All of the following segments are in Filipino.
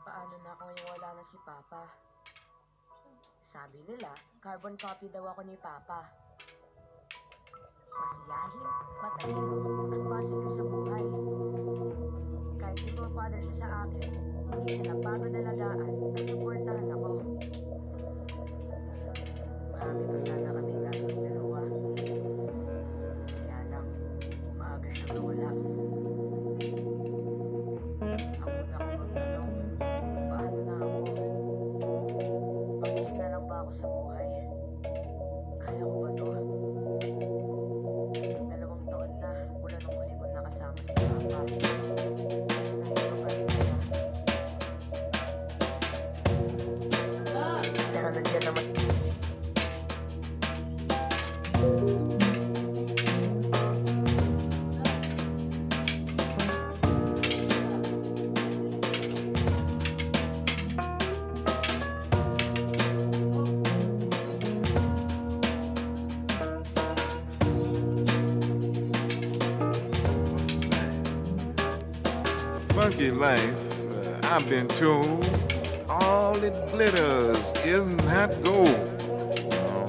Paano na ako ngayong wala na si Papa? Sabi nila, carbon copy daw ako ni Papa. Masiyahin, matalino, at positive sa buhay. Kahit single father siya sa akin, hindi siya napagod alagaan at suportahan ako. Marami pa sana kami gagawin dalawa. Kaya lang, maaga siya nawala. Ako na akong magtanong, paano na ako? Pag-is na lang ba ako sa buhay? Kaya ko ba to? 2 taon na mula nung huli ko nakasama si Papa. Pero nandiyan naman. Funky life I've been told, all it glitters isn't that gold.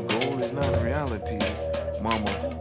Gold is not reality, mama.